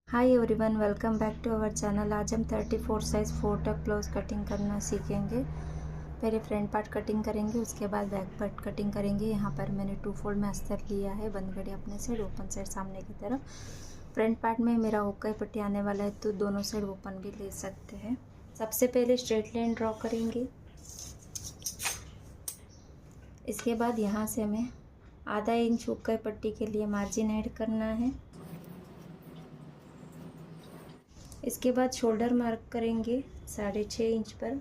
Hi everyone, welcome back to our channel. आज हम 34 size 4 टक ब्लाउज़ कटिंग करना सीखेंगे। पहले फ्रंट पार्ट कटिंग करेंगे, उसके बाद बैक पार्ट कटिंग करेंगे। यहाँ पर मैंने 2 फोल्ड में अस्तर लिया है, बंद गड़ी अपने साइड, ओपन साइड सामने की तरफ। फ्रंट पार्ट में मेरा हुक्का पट्टी आने वाला है, तो दोनों साइड ओपन भी ले सकते हैं। सबसे पहले स्ट्रेट लाइन ड्रॉ करेंगे। इसके बाद यहाँ से हमें आधा इंच हुक्का पट्टी के लिए मार्जिन ऐड करना है। इसके बाद शोल्डर मार्क करेंगे 6.5 इंच पर।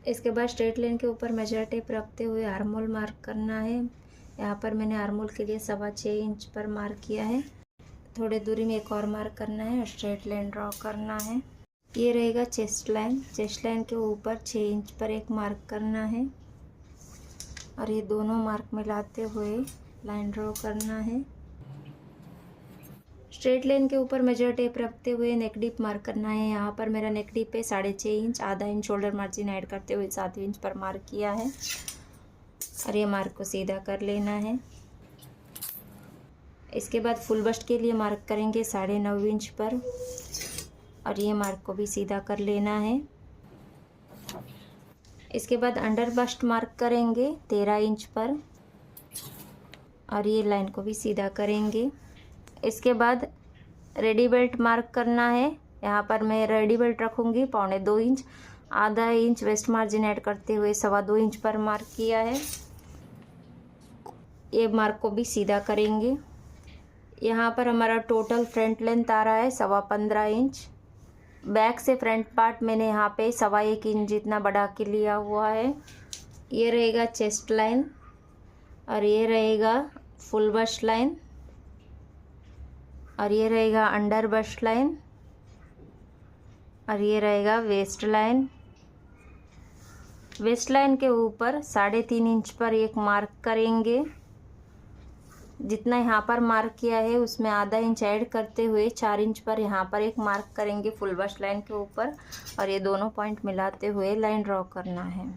इसके बाद स्ट्रेट लाइन के ऊपर मेजर टेप रखते हुए आर्म होल मार्क करना है। यहाँ पर मैंने आर्म होल के लिए 6.25 इंच पर मार्क किया है। थोड़ी दूरी में एक और मार्क करना है और स्ट्रेट लाइन ड्रॉ करना है। ये रहेगा चेस्ट लाइन। चेस्ट लाइन के ऊपर 6 इंच पर एक मार्क करना है और ये दोनों मार्क मिलाते हुए लाइन ड्रॉ करना है। स्ट्रेट लाइन के ऊपर मेजर टेप रखते हुए नेक डीप मार्क करना है। यहाँ पर मेरा नेक डीप है 6.5 इंच। आधा इंच शोल्डर मार्जिन ऐड करते हुए 7 इंच पर मार्क किया है और ये मार्क को सीधा कर लेना है। इसके बाद फुल बस्ट के लिए मार्क करेंगे 9.5 इंच पर और ये मार्क को भी सीधा कर लेना है। इसके बाद अंडर बस्ट मार्क करेंगे 13 इंच पर और ये लाइन को भी सीधा करेंगे। इसके बाद रेडी बेल्ट मार्क करना है। यहाँ पर मैं रेडी बेल्ट रखूँगी 1.25 इंच। आधा इंच वेस्ट मार्जिन ऐड करते हुए 2.25 इंच पर मार्क किया है। ये मार्क को भी सीधा करेंगे। यहाँ पर हमारा टोटल फ्रंट लेंथ आ रहा है 15.25 इंच। बैक से फ्रंट पार्ट मैंने यहाँ पे 1.25 इंच जितना बढ़ा के लिया हुआ है। ये रहेगा चेस्ट लाइन और ये रहेगा फुल बस्ट लाइन और ये रहेगा अंडर बस्ट लाइन और ये रहेगा वेस्ट लाइन। वेस्ट लाइन के ऊपर 3.5 इंच पर एक मार्क करेंगे। जितना यहाँ पर मार्क किया है उसमें आधा इंच ऐड करते हुए 4 इंच पर यहाँ पर एक मार्क करेंगे फुल बस्ट लाइन के ऊपर और ये दोनों पॉइंट मिलाते हुए लाइन ड्रॉ करना है।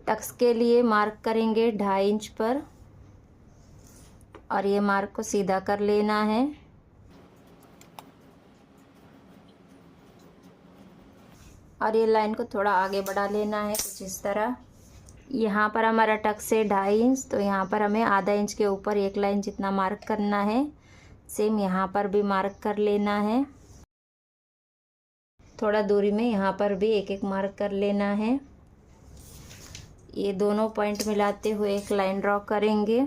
टक्स के लिए मार्क करेंगे 2.5 इंच पर और ये मार्क को सीधा कर लेना है। और ये लाइन को थोड़ा आगे बढ़ा लेना है कुछ इस तरह। यहाँ पर हमारा टक्स है 2.5 इंच, तो यहाँ पर हमें आधा इंच के ऊपर एक लाइन जितना मार्क करना है। सेम यहाँ पर भी मार्क कर लेना है। थोड़ा दूरी में यहाँ पर भी एक एक मार्क कर लेना है। ये दोनों पॉइंट मिलाते हुए एक लाइन ड्रॉ करेंगे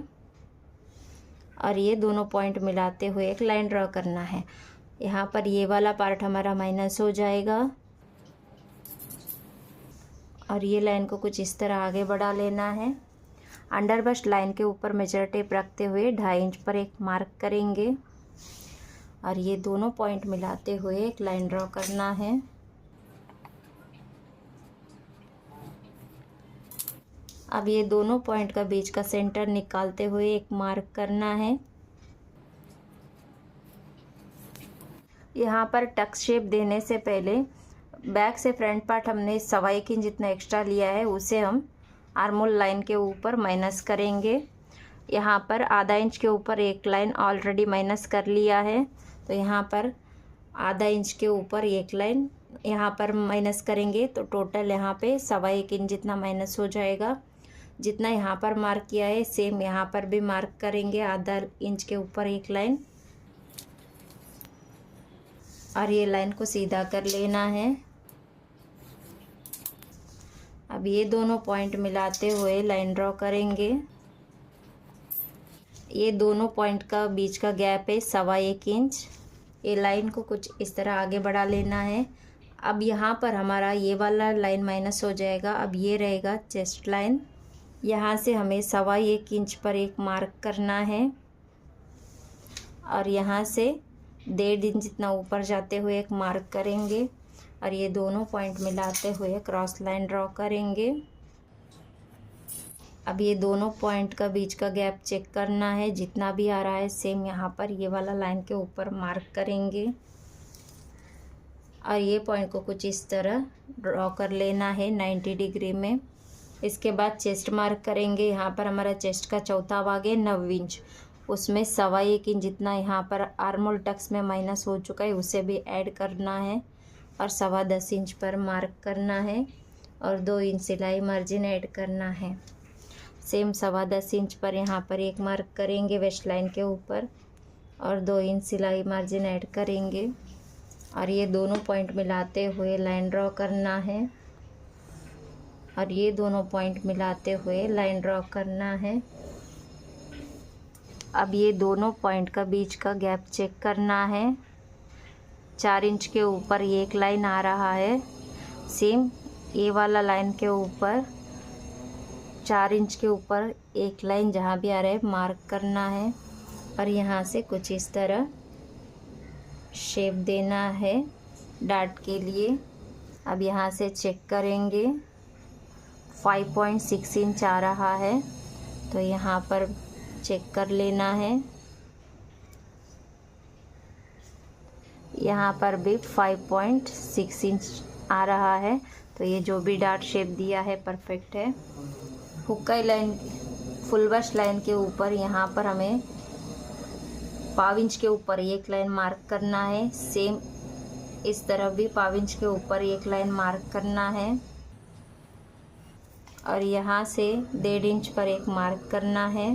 और ये दोनों पॉइंट मिलाते हुए एक लाइन ड्रॉ करना है। यहाँ पर ये वाला पार्ट हमारा माइनस हो जाएगा और ये लाइन को कुछ इस तरह आगे बढ़ा लेना है। अंडर बस्ट लाइन के ऊपर मेजर टेप रखते हुए 2.5 इंच पर एक मार्क करेंगे और ये दोनों पॉइंट मिलाते हुए एक लाइन ड्रॉ करना है। अब ये दोनों पॉइंट का बीच का सेंटर निकालते हुए एक मार्क करना है। यहाँ पर टक्स शेप देने से पहले बैक से फ्रंट पार्ट हमने 1.25 इंच जितना एक्स्ट्रा लिया है, उसे हम आर्म होल लाइन के ऊपर माइनस करेंगे। यहाँ पर आधा इंच के ऊपर एक लाइन ऑलरेडी माइनस कर लिया है, तो यहाँ पर आधा इंच के ऊपर एक लाइन यहाँ पर माइनस करेंगे तो टोटल यहाँ पे 1.25 इंच जितना माइनस हो जाएगा। जितना यहाँ पर मार्क किया है सेम यहाँ पर भी मार्क करेंगे आधा इंच के ऊपर एक लाइन और ये लाइन को सीधा कर लेना है। अब ये दोनों पॉइंट मिलाते हुए लाइन ड्रॉ करेंगे। ये दोनों पॉइंट का बीच का गैप है 1.25 इंच। ये लाइन को कुछ इस तरह आगे बढ़ा लेना है। अब यहाँ पर हमारा ये वाला लाइन माइनस हो जाएगा। अब ये रहेगा चेस्ट लाइन। यहाँ से हमें 1.25 इंच पर एक मार्क करना है और यहाँ से 1.5 इंच जितना ऊपर जाते हुए एक मार्क करेंगे और ये दोनों पॉइंट मिलाते हुए क्रॉस लाइन ड्रॉ करेंगे। अब ये दोनों पॉइंट का बीच का गैप चेक करना है, जितना भी आ रहा है सेम यहाँ पर ये वाला लाइन के ऊपर मार्क करेंगे और ये पॉइंट को कुछ इस तरह ड्रॉ कर लेना है 90 डिग्री में। इसके बाद चेस्ट मार्क करेंगे। यहाँ पर हमारा चेस्ट का चौथा भाग है 9 इंच उसमें 1.25 इंच जितना यहाँ पर आर्मोल टक्स में माइनस हो चुका है उसे भी ऐड करना है और 10.25 इंच पर मार्क करना है और 2 इंच सिलाई मार्जिन ऐड करना है। सेम 10.25 इंच पर यहाँ पर एक मार्क करेंगे वेस्ट लाइन के ऊपर और 2 इंच सिलाई मार्जिन ऐड करेंगे और ये दोनों पॉइंट मिलाते हुए लाइन ड्रॉ करना है और ये दोनों पॉइंट मिलाते हुए लाइन ड्रॉ करना है। अब ये दोनों पॉइंट का बीच का गैप चेक करना है। 4 इंच के ऊपर ये एक लाइन आ रहा है, सेम ये वाला लाइन के ऊपर 4 इंच के ऊपर एक लाइन जहाँ भी आ रहा है मार्क करना है और यहाँ से कुछ इस तरह शेप देना है डार्ट के लिए। अब यहाँ से चेक करेंगे 5.6 इंच आ रहा है तो यहाँ पर चेक कर लेना है। यहाँ पर भी 5.6 इंच आ रहा है तो ये जो भी डार्ट शेप दिया है परफेक्ट है। हुक्का लाइन फुल बस्ट लाइन के ऊपर यहाँ पर हमें 1/4 इंच के ऊपर एक लाइन मार्क करना है, सेम इस तरफ भी 1/4 इंच के ऊपर एक लाइन मार्क करना है और यहाँ से 1.5 इंच पर एक मार्क करना है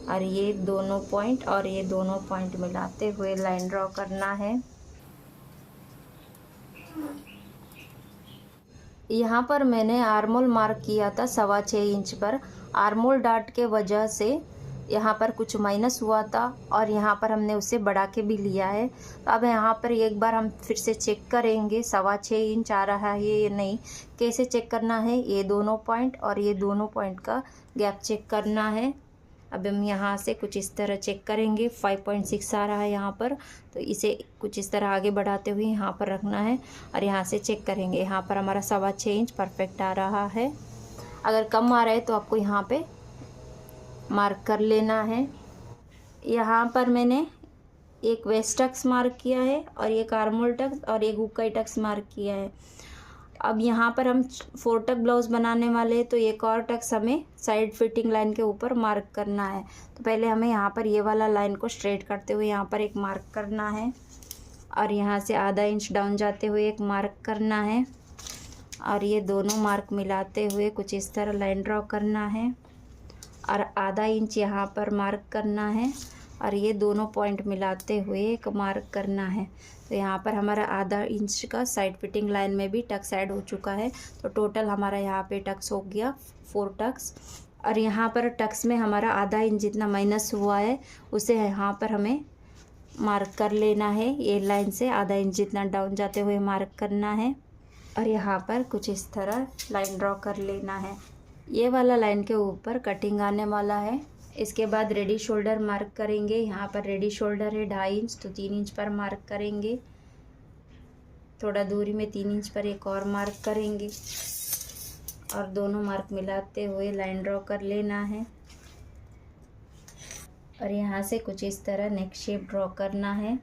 और ये दोनों पॉइंट और ये दोनों पॉइंट मिलाते हुए लाइन ड्रॉ करना है। यहाँ पर मैंने आर्मोल मार्क किया था 6.25 इंच पर। आर्मोल डार्ट के वजह से यहाँ पर कुछ माइनस हुआ था और यहाँ पर हमने उसे बढ़ा के भी लिया है। तो अब यहाँ पर एक बार हम फिर से चेक करेंगे 6.25 इंच आ रहा है या नहीं। कैसे चेक करना है, ये दोनों पॉइंट और ये दोनों पॉइंट का गैप चेक करना है। अब हम यहाँ से कुछ इस तरह चेक करेंगे 5.6 आ रहा है यहाँ पर, तो इसे कुछ इस तरह आगे बढ़ाते हुए यहाँ पर रखना है और यहाँ से चेक करेंगे। यहाँ पर हमारा 6.25 इंच परफेक्ट आ रहा है। अगर कम आ रहा है तो आपको यहाँ पे मार्क कर लेना है। यहाँ पर मैंने एक वेस्ट टक्स मार्क किया है और एक आर्मोल टक्स और एक हुक्का टक्स मार्क किया है। अब यहाँ पर हम 4 टक ब्लाउज़ बनाने वाले हैं तो एक और टक्स हमें साइड फिटिंग लाइन के ऊपर मार्क करना है। तो पहले हमें यहाँ पर ये वाला लाइन को स्ट्रेट करते हुए यहाँ पर एक मार्क करना है और यहाँ से आधा इंच डाउन जाते हुए एक मार्क करना है और ये दोनों मार्क मिलाते हुए कुछ इस तरह लाइन ड्रॉ करना है और आधा इंच यहाँ पर मार्क करना है और ये दोनों पॉइंट मिलाते हुए एक मार्क करना है। तो यहाँ पर हमारा आधा इंच का साइड फिटिंग लाइन में भी टक्स ऐड हो चुका है। तो टोटल हमारा यहाँ पे टक्स हो गया 4 टक्स और यहाँ पर टक्स में हमारा आधा इंच जितना माइनस हुआ है उसे यहाँ पर हमें मार्क कर लेना है। ये लाइन से आधा इंच जितना डाउन जाते हुए मार्क करना है और यहाँ पर कुछ इस तरह लाइन ड्रॉ कर लेना है। ये वाला लाइन के ऊपर कटिंग आने वाला है। इसके बाद रेडी शोल्डर मार्क करेंगे। यहाँ पर रेडी शोल्डर है 2.5 इंच तो 3 इंच पर मार्क करेंगे। थोड़ा दूरी में 3 इंच पर एक और मार्क करेंगे और दोनों मार्क मिलाते हुए लाइन ड्रॉ कर लेना है और यहाँ से कुछ इस तरह नेक शेप ड्रॉ करना है।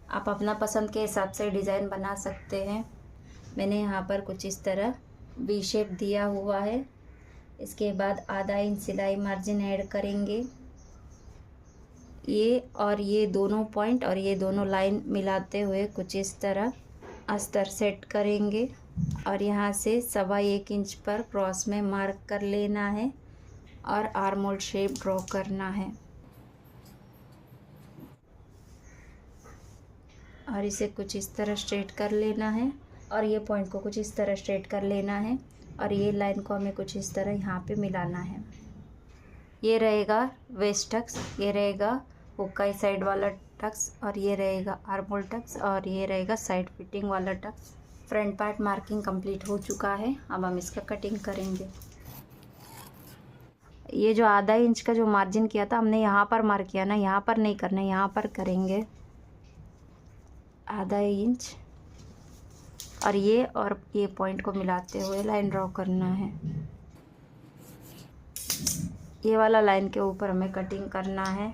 आप अपना पसंद के हिसाब से डिज़ाइन बना सकते हैं। मैंने यहाँ पर कुछ इस तरह वी शेप दिया हुआ है। इसके बाद आधा इंच सिलाई मार्जिन ऐड करेंगे। ये और ये दोनों पॉइंट और ये दोनों लाइन मिलाते हुए कुछ इस तरह अस्तर सेट करेंगे और यहाँ से 1.25 इंच पर क्रॉस में मार्क कर लेना है और आर्मोल शेप ड्रॉ करना है और इसे कुछ इस तरह स्ट्रेट कर लेना है और ये पॉइंट को कुछ इस तरह स्ट्रेट कर लेना है और ये लाइन को हमें कुछ इस तरह यहाँ पे मिलाना है। ये रहेगा वेस्ट टक्स, ये रहेगा हुक्का साइड वाला टक्स और ये रहेगा आर्मोल टक्स और ये रहेगा साइड फिटिंग वाला tucks. Front part marking complete हो चुका है। अब हम इसका कटिंग करेंगे। ये जो आधा इंच का जो मार्जिन किया था हमने यहाँ पर मार्क किया ना, यहाँ पर नहीं करना, यहाँ पर करेंगे आधा इंच और ये पॉइंट को मिलाते हुए लाइन ड्रॉ करना है। ये वाला लाइन के ऊपर हमें कटिंग करना है।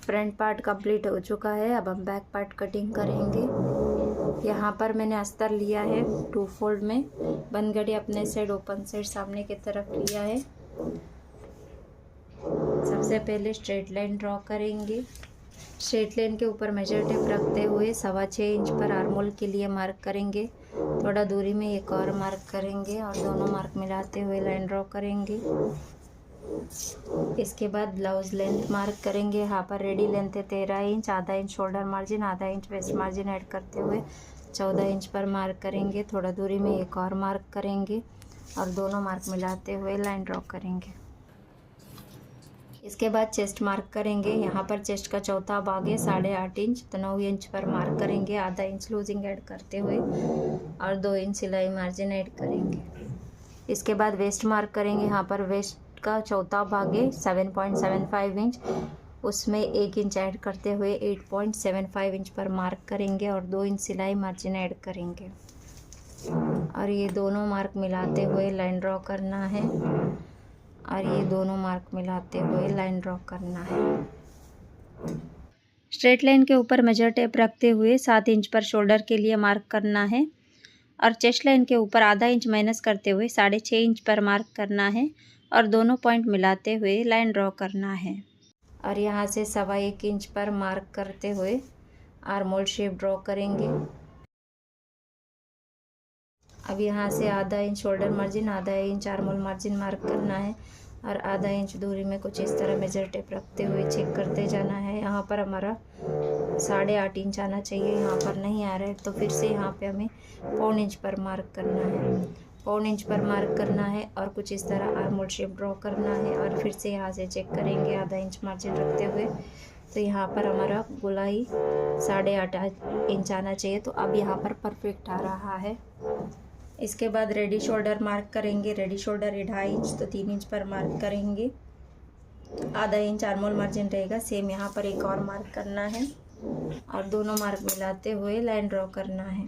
फ्रंट पार्ट कंप्लीट हो चुका है। अब हम बैक पार्ट कटिंग करेंगे। यहाँ पर मैंने अस्तर लिया है 2 फोल्ड में, बंद अपने साइड ओपन साइड सामने की तरफ लिया है। सबसे पहले स्ट्रेट लाइन ड्रॉ करेंगे। स्ट्रेट लाइन के ऊपर मेजर टेप रखते हुए 6.25 इंच पर आर्मोल के लिए मार्क करेंगे। थोड़ा दूरी में एक और मार्क करेंगे और दोनों मार्क मिलाते हुए लाइन ड्रॉ करेंगे। इसके बाद ब्लाउज लेंथ मार्क करेंगे। यहाँ पर रेडी लेंथ है 13 इंच, आधा इंच शोल्डर मार्जिन, आधा इंच वेस्ट मार्जिन ऐड करते हुए 14 इंच पर मार्क करेंगे। थोड़ा दूरी में एक और मार्क करेंगे और दोनों मार्क मिलाते हुए लाइन ड्रॉ करेंगे। इसके बाद चेस्ट मार्क करेंगे। यहाँ पर चेस्ट का चौथा भाग है 8.5 इंच, तो 9 इंच पर मार्क करेंगे। आधा इंच लूजिंग ऐड करते हुए और 2 इंच सिलाई मार्जिन ऐड करेंगे। इसके बाद वेस्ट मार्क करेंगे। यहाँ पर वेस्ट का चौथा भाग है 7.75 इंच, उसमें 1 इंच ऐड करते हुए 8.75 इंच पर मार्क करेंगे और 2 इंच सिलाई मार्जिन ऐड करेंगे और ये दोनों मार्क मिलाते हुए लाइन ड्रॉ करना है और ये दोनों मार्क मिलाते हुए लाइन ड्रॉ करना है। स्ट्रेट लाइन के ऊपर मेजर टेप रखते हुए 7 इंच पर शोल्डर के लिए मार्क करना है और चेस्ट लाइन के ऊपर आधा इंच माइनस करते हुए 6.5 इंच पर मार्क करना है और दोनों पॉइंट मिलाते हुए लाइन ड्रॉ करना है और यहाँ से 1.25 इंच पर मार्क करते हुए आर्मोल शेप ड्रॉ करेंगे। अब यहाँ से आधा इंच शोल्डर मार्जिन, आधा इंच आर्मोल मार्जिन मार्क करना है और आधा इंच दूरी में कुछ इस तरह मेजर टेप रखते हुए चेक करते जाना है। यहाँ पर हमारा 8.5 इंच आना चाहिए, यहाँ पर नहीं आ रहा है तो फिर से यहाँ पे हमें 1.25 इंच पर मार्क करना है। 1.25 इंच पर मार्क करना है और कुछ इस तरह आर्मोल शेप ड्रॉ करना है और फिर से यहाँ से चेक करेंगे आधा इंच मार्जिन रखते हुए। तो यहाँ पर हमारा गोलाई 8.5 इंच आना चाहिए, तो अब यहाँ पर परफेक्ट आ रहा है। इसके बाद रेडी शोल्डर मार्क करेंगे। रेडी शोल्डर 2.5 इंच, तो 3 इंच पर मार्क करेंगे। आधा इंच आर्मोल मार्जिन रहेगा, सेम यहाँ पर एक और मार्क करना है और दोनों मार्क मिलाते हुए लाइन ड्रॉ करना है।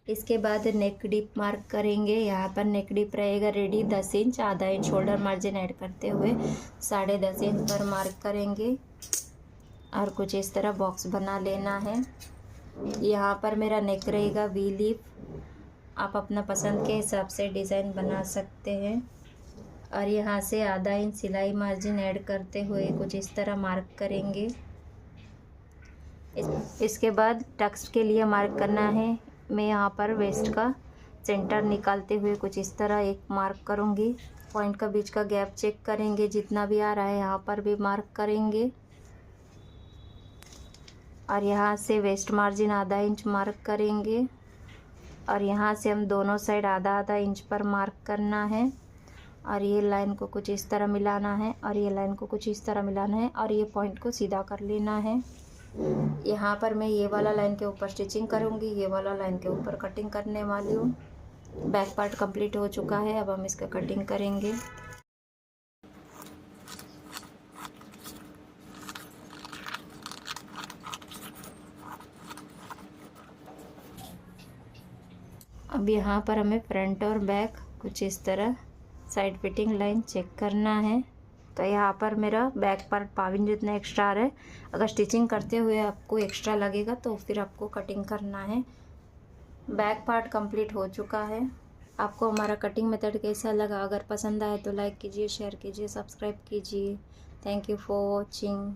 इसके बाद नेक डीप मार्क करेंगे। यहाँ पर नेक डीप रहेगा रेडी 10 इंच, आधा इंच शोल्डर मार्जिन ऐड करते हुए 10.5 इंच पर मार्क करेंगे और कुछ इस तरह बॉक्स बना लेना है। यहाँ पर मेरा नेक रहेगा वी लीफ, आप अपना पसंद के हिसाब से डिज़ाइन बना सकते हैं और यहाँ से आधा इंच सिलाई मार्जिन ऐड करते हुए कुछ इस तरह मार्क करेंगे। इसके बाद टक्स के लिए मार्क करना है। मैं यहाँ पर वेस्ट का सेंटर निकालते हुए कुछ इस तरह एक मार्क करूँगी। पॉइंट का बीच का गैप चेक करेंगे, जितना भी आ रहा है यहाँ पर भी मार्क करेंगे और यहाँ से वेस्ट मार्जिन आधा इंच मार्क करेंगे और यहाँ से हम दोनों साइड आधा आधा इंच पर मार्क करना है और ये लाइन को कुछ इस तरह मिलाना है और ये लाइन को कुछ इस तरह मिलाना है और ये पॉइंट को सीधा कर लेना है। यहाँ पर मैं ये वाला लाइन के ऊपर स्टिचिंग करूँगी, ये वाला लाइन के ऊपर कटिंग करने वाली हूँ। बैक पार्ट कंप्लीट हो चुका है, अब हम इसका कटिंग करेंगे। अब यहाँ पर हमें फ्रंट और बैक कुछ इस तरह साइड फिटिंग लाइन चेक करना है। तो यहाँ पर मेरा बैक पार्ट 5 इंच जितना एक्स्ट्रा आ रहा है। अगर स्टिचिंग करते हुए आपको एक्स्ट्रा लगेगा तो फिर आपको कटिंग करना है। बैक पार्ट कंप्लीट हो चुका है। आपको हमारा कटिंग मेथड कैसा लगा? अगर पसंद आए तो लाइक कीजिए, शेयर कीजिए, सब्सक्राइब कीजिए। Thank you for watching.